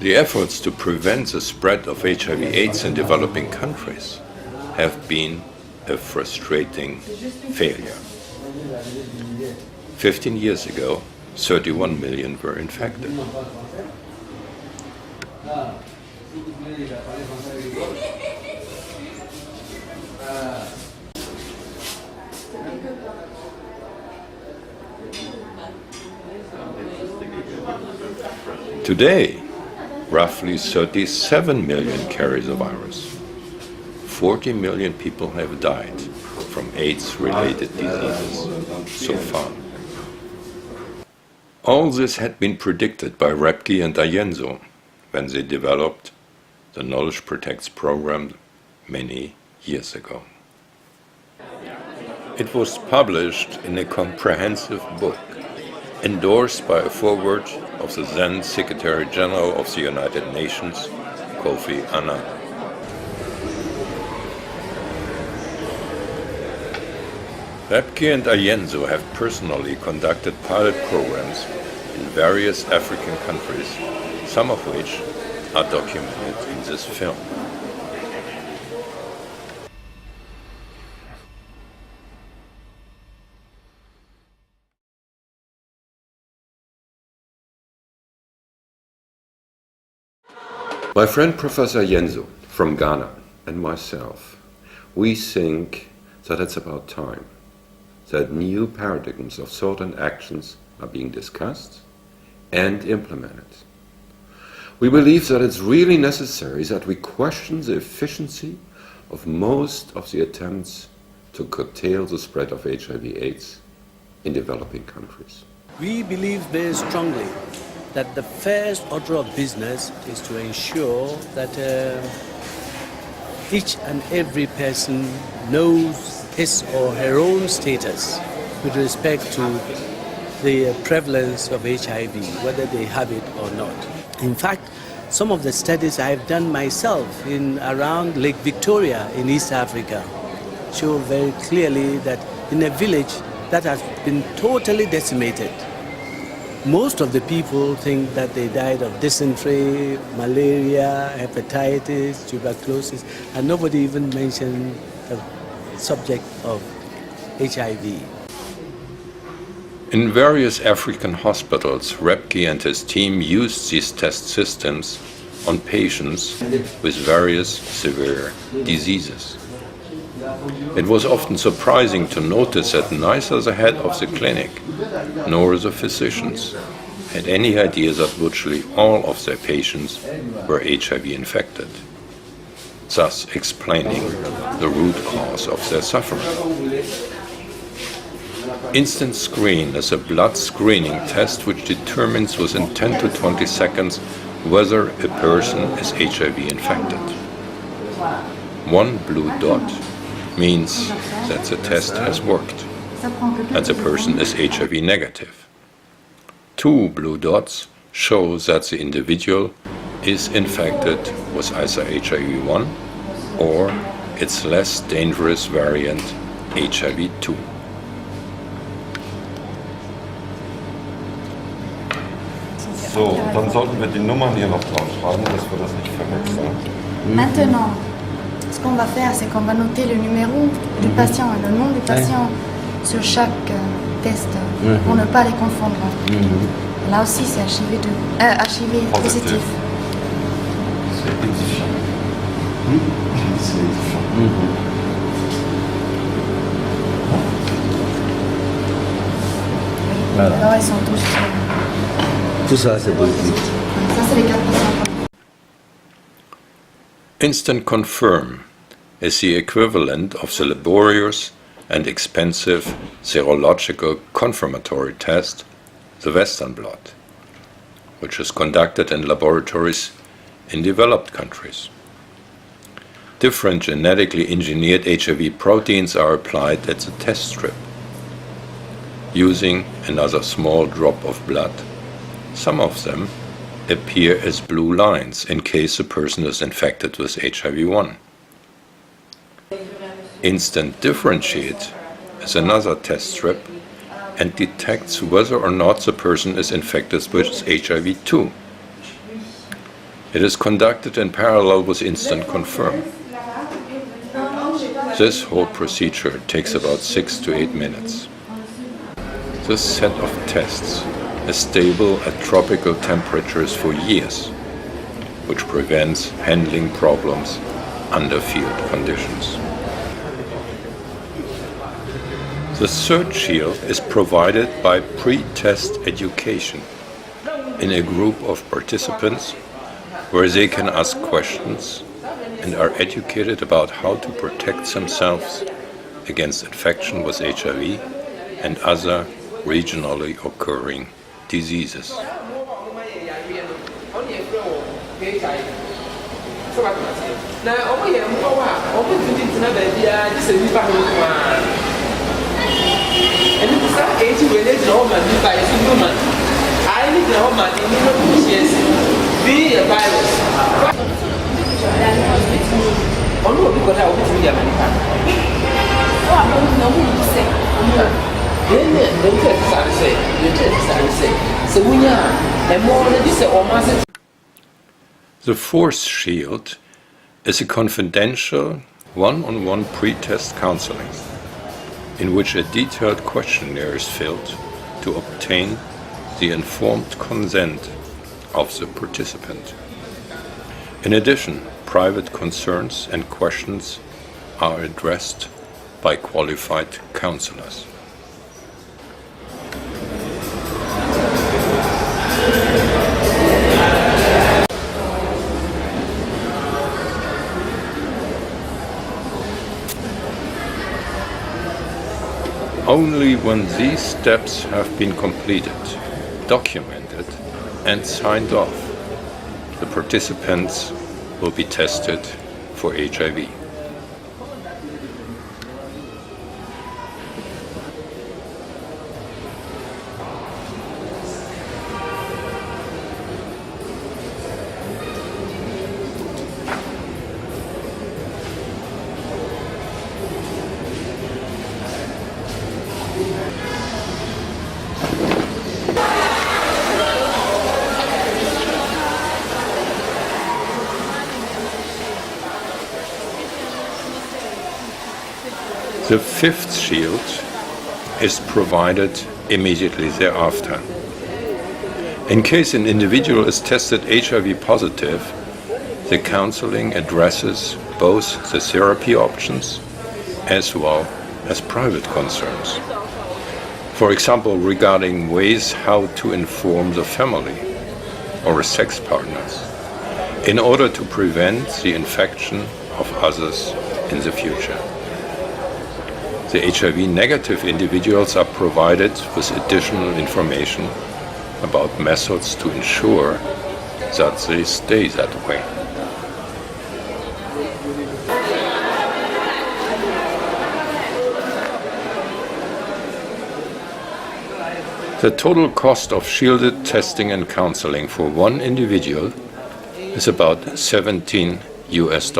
The efforts to prevent the spread of HIV/AIDS in developing countries have been a frustrating failure. 15 years ago, 31 million were infected. Today, roughly 37 million carry the virus. 40 million people have died from AIDS-related diseases so far. All this had been predicted by Repke and Ayenzo when they developed the Knowledge Protects program many years ago. It was published in a comprehensive book, endorsed by a foreword of the then Secretary General of the United Nations, Kofi Annan. Repke and Ayenzo have personally conducted pilot programs in various African countries, some of which are documented in this film. My friend Professor Ayenzo from Ghana and myself, we think that it's about time that new paradigms of thought and actions are being discussed and implemented. We believe that it's really necessary that we question the efficiency of most of the attempts to curtail the spread of HIV/AIDS in developing countries. We believe very strongly that the first order of business is to ensure that each and every person knows his or her own status with respect to the prevalence of HIV, whether they have it or not. In fact, some of the studies I've done myself in around Lake Victoria in East Africa show very clearly that in a village that has been totally decimated, most of the people think that they died of dysentery, malaria, hepatitis, tuberculosis, and nobody even mentioned the subject of HIV. In various African hospitals, Repke and his team used these test systems on patients with various severe diseases. It was often surprising to notice that neither the head of the clinic nor the physicians had any idea that virtually all of their patients were HIV infected, thus explaining the root cause of their suffering. Instant Screen is a blood screening test which determines within 10 to 20 seconds whether a person is HIV infected. One blue dot means that the test has worked and the person is HIV negative. Two blue dots show that the individual is infected with either HIV-1 or its less dangerous variant HIV-2. So, dann sollten wir die Nummern hier noch drauf schreiben, dass wir das nicht verwechseln. Maintenant, ce qu'on va faire, c'est qu'on va noter le numéro du patient et le nom du patient sur chaque test pour ne pas les confondre. Là aussi, c'est HIV positif. C'est édifiant. C'est édifiant. Voilà. Alors, ils sont tous... Tout ça, c'est positif. Ça, c'est les 4 patients. Instant Confirm is the equivalent of the laborious and expensive serological confirmatory test, the Western blot, which is conducted in laboratories in developed countries. Different genetically engineered HIV proteins are applied at the test strip. Using another small drop of blood, some of them appear as blue lines in case the person is infected with HIV-1. Instant Differentiate is another test strip and detects whether or not the person is infected with HIV-2. It is conducted in parallel with instant confirm. This whole procedure takes about 6 to 8 minutes. This set of tests is stable at tropical temperatures for years, which prevents handling problems under field conditions. The third shield is provided by pre-test education in a group of participants where they can ask questions and are educated about how to protect themselves against infection with HIV and other regionally occurring diseases. The fourth shield is a confidential one-on-one pre-test counseling, in which a detailed questionnaire is filled to obtain the informed consent of the participant. In addition, private concerns and questions are addressed by qualified counselors. Only when these steps have been completed, documented, and signed off, the participants will be tested for HIV. The fifth shield is provided immediately thereafter. In case an individual is tested HIV positive, the counseling addresses both the therapy options as well as private concerns. For example, regarding ways how to inform the family or sex partners in order to prevent the infection of others in the future. The HIV-negative individuals are provided with additional information about methods to ensure that they stay that way. The total cost of shielded testing and counseling for one individual is about $17 US.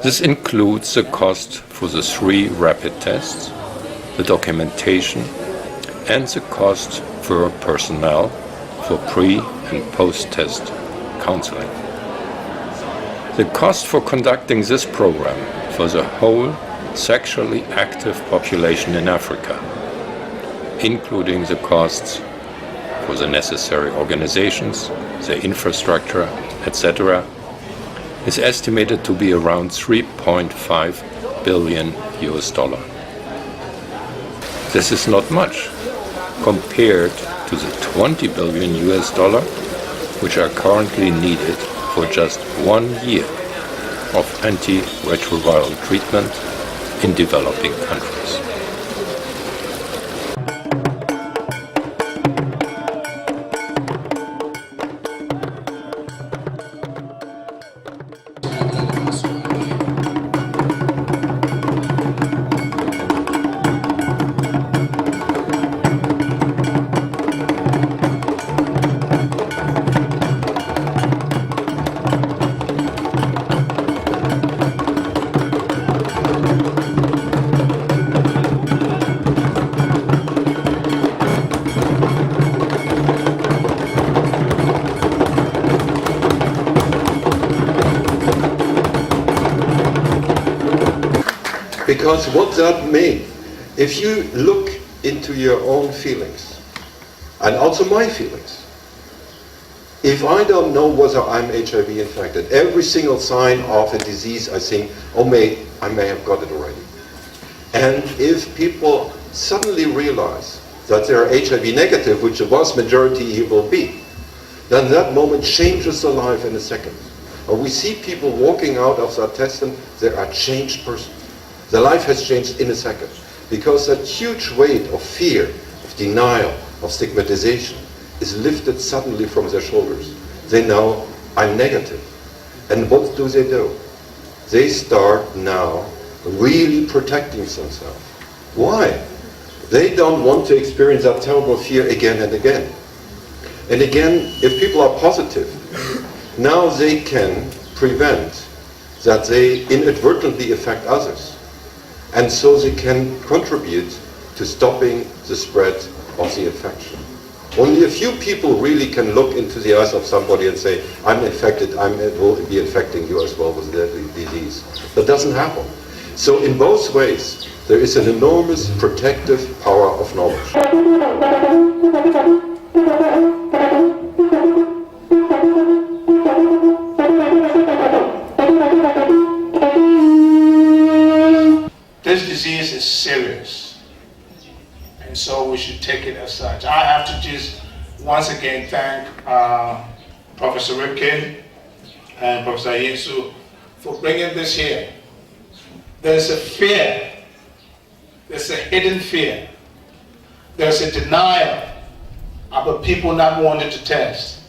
This includes the cost for the 3 rapid tests, the documentation, and the cost for personnel for pre- and post-test counseling. The cost for conducting this program for the whole sexually active population in Africa, including the costs for the necessary organizations, the infrastructure, etc., is estimated to be around $3.5 billion US. This is not much compared to the $20 billion US, which are currently needed for just 1 year of antiretroviral treatment in developing countries. Because what that made, if you look into your own feelings, and also my feelings, if I don't know whether I'm HIV infected, every single sign of a disease I think, I may have got it already. And if people suddenly realize that they are HIV negative, which the vast majority will be, then that moment changes their life in a second. And we see people walking out of that test and they are changed persons. Their life has changed in a second. Because that huge weight of fear, of denial, of stigmatization is lifted suddenly from their shoulders. They know, I'm negative. And what do? They start now really protecting themselves. Why? They don't want to experience that terrible fear again and again. And again, if people are positive, now they can prevent that they inadvertently affect others. And so they can contribute to stopping the spread of the infection. Only a few people really can look into the eyes of somebody and say, I'm infected, I will be infecting you as well with the disease. That doesn't happen. So in both ways, there is an enormous protective power of knowledge. This disease is serious, and so we should take it as such. I have to just once again thank Professor Ripkin and Professor Yinsu for bringing this here. There's a fear, there's a hidden fear, there's a denial about people not wanting to test.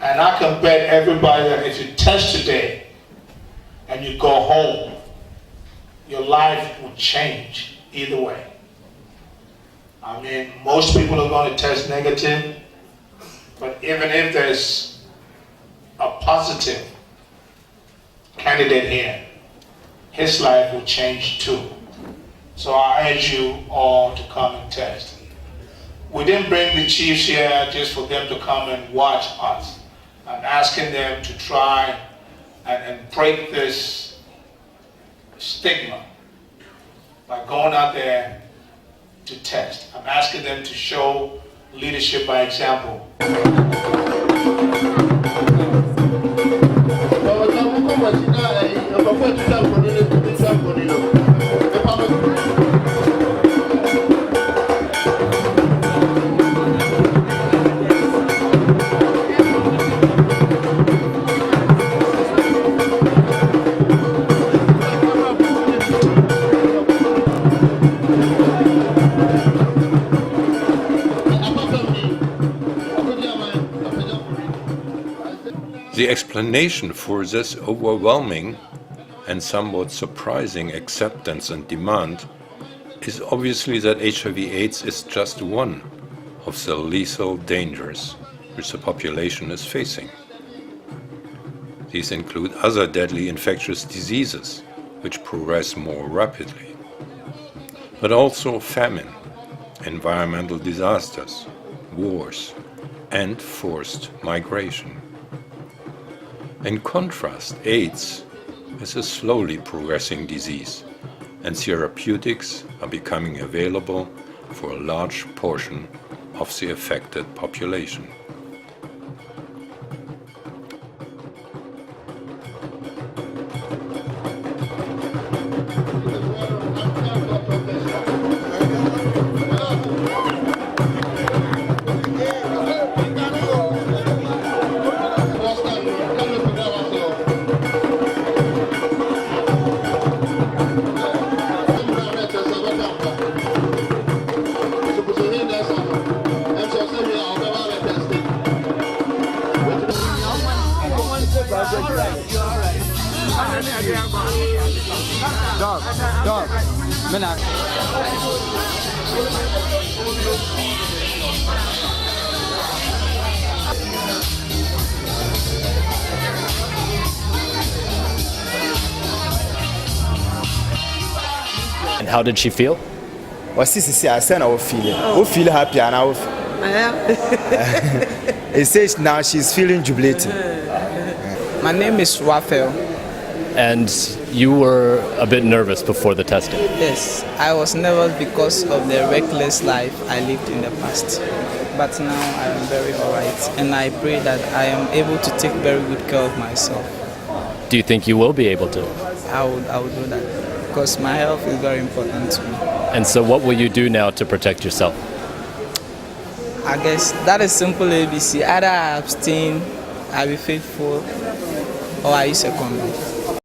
And I can bet everybody that if you test today and you go home, your life will change either way. I mean, most people are going to test negative, but even if there's a positive candidate here, his life will change too. So I urge you all to come and test. We didn't bring the chiefs here just for them to come and watch us. I'm asking them to try and break this stigma by going out there to test. I'm asking them to show leadership by example. The explanation for this overwhelming and somewhat surprising acceptance and demand is obviously that HIV/AIDS is just one of the lethal dangers which the population is facing. These include other deadly infectious diseases which progress more rapidly, but also famine, environmental disasters, wars, and forced migration. In contrast, AIDS is a slowly progressing disease, and therapeutics are becoming available for a large portion of the affected population. And how did she feel? What is I said I feel happy and I it says now she's feeling jubilated. My name is Raphael, And you were a bit nervous before the testing. Yes, I was nervous because of the reckless life I lived in the past. But now I am very alright, and I pray that I am able to take very good care of myself. Do you think you will be able to? I would do that because my health is very important to me. And so what will you do now to protect yourself? I guess that is simple ABC. Either I abstain, I be faithful, or I use a condom.